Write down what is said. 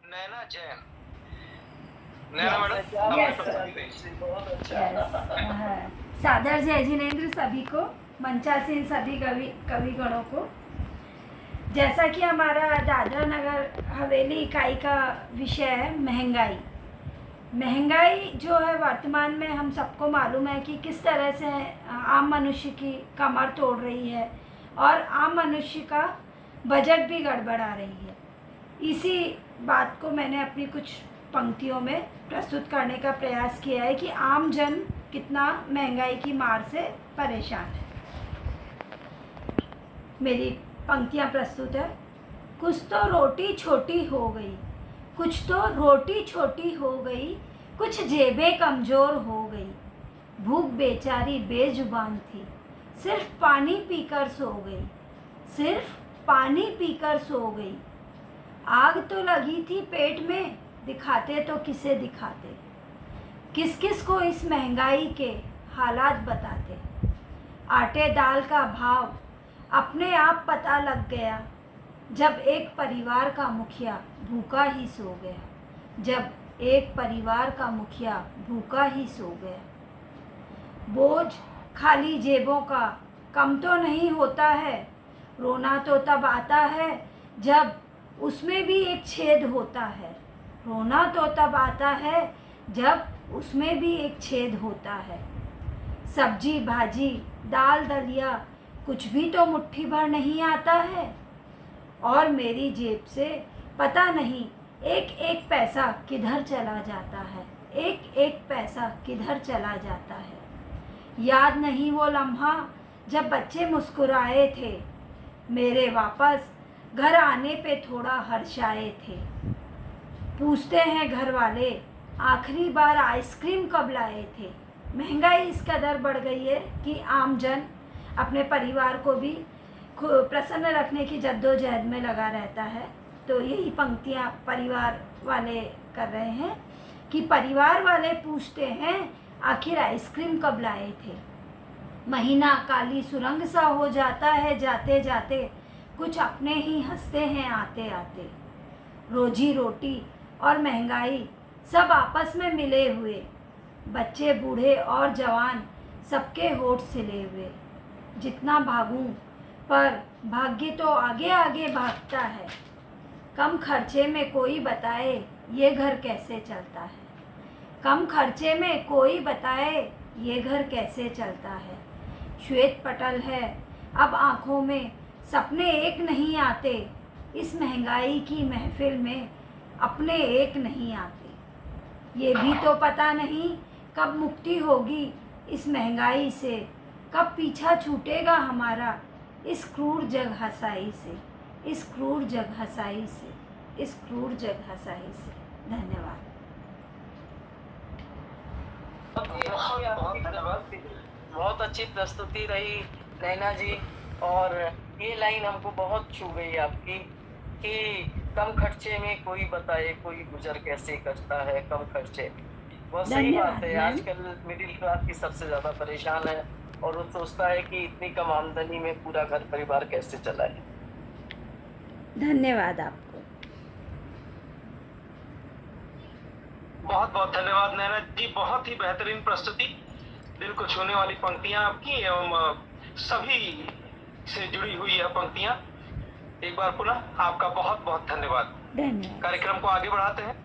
नैना जैन। नैना madam yes sir. बहुत अच्छा। Yes. सादर जय जिनेन्द्र सभी को, मंचासीन सभी कविगणों को। जैसा कि हमारा दादरा नगर हवेली इकाई का विषय है महंगाई। महंगाई जो है वर्तमान में हम सबको मालूम है कि किस तरह से आम मनुष्य की कमर तोड़ रही है और आम मनुष्य का बजट भी गड़बड़ा रही है। इसी बात को मैंने अपनी कुछ पंक्तियों में प्रस्तुत करने का प्रयास किया है कि आम जन कितना महंगाई की मार से परेशान है। मेरी पंक्तियाँ प्रस्तुत है। कुछ तो रोटी छोटी हो गई, कुछ तो रोटी छोटी हो गई, कुछ जेबें कमज़ोर हो गई। भूख बेचारी बेजुबान थी, सिर्फ पानी पीकर सो गई, सिर्फ पानी पीकर सो गई। आग तो लगी थी पेट में, दिखाते तो किसे दिखाते, किस किस को इस महंगाई के हालात बताते। आटे दाल का भाव अपने आप पता लग गया, जब एक परिवार का मुखिया भूखा ही सो गया, जब एक परिवार का मुखिया भूखा ही सो गया। बोझ खाली जेबों का कम तो नहीं होता है, रोना तो तब आता है जब उसमें भी एक छेद होता है। रोना तो तब आता है जब उसमें भी एक छेद होता है। सब्जी भाजी दाल दलिया कुछ भी तो मुट्ठी भर नहीं आता है, और मेरी जेब से पता नहीं एक एक पैसा किधर चला जाता है, एक एक पैसा किधर चला जाता है। याद नहीं वो लम्हा जब बच्चे मुस्कुराए थे, मेरे वापस घर आने पे थोड़ा हर्षाए थे। पूछते हैं घर वाले आखिरी बार आइसक्रीम कब लाए थे। महंगाई इस कदर बढ़ गई है कि आम जन अपने परिवार को भी प्रसन्न रखने की जद्दोजहद में लगा रहता है। तो यही पंक्तियाँ परिवार वाले कर रहे हैं कि परिवार वाले पूछते हैं आखिर आइसक्रीम कब लाए थे। महीना काली सुरंग सा हो जाता है जाते जाते, कुछ अपने ही हंसते हैं आते आते। रोजी रोटी और महंगाई सब आपस में मिले हुए, बच्चे बूढ़े और जवान सबके होठ सिले हुए। जितना भागूं पर भाग्य तो आगे आगे भागता है। कम खर्चे में कोई बताए ये घर कैसे चलता है, कम खर्चे में कोई बताए ये घर कैसे चलता है। श्वेत पटल है अब आँखों में, सपने एक नहीं आते, इस महंगाई की महफिल में अपने एक नहीं आते। ये भी तो पता नहीं कब मुक्ति होगी इस महंगाई से, कब पीछा छूटेगा हमारा इस क्रूर जग हसाई से, इस क्रूर जग हसाई से, इस क्रूर जग हसाई से। धन्यवाद। बहुत धन्यवाद। बहुत अच्छी प्रस्तुति रही नैना जी। और ये लाइन हमको बहुत छू गई आपकी कि कम खर्चे में कोई बताए कोई गुजर कैसे करता है कम खर्चे में। बहुत सही बात है। आजकल मिडिल क्लास की सबसे ज्यादा परेशान है और वो सोचता है कि इतनी कम आमदनी में पूरा घर परिवार कैसे चलाए। धन्यवाद आपको। बहुत बहुत धन्यवाद नैना जी। बहुत ही बेहतरीन प्रस्तुति, दिल को छूने वाली पंक्तियां आपकी एवं सभी से जुड़ी हुई है पंक्तियां। एक बार पुनः आपका बहुत बहुत धन्यवाद। धन्यवाद। कार्यक्रम को आगे बढ़ाते हैं।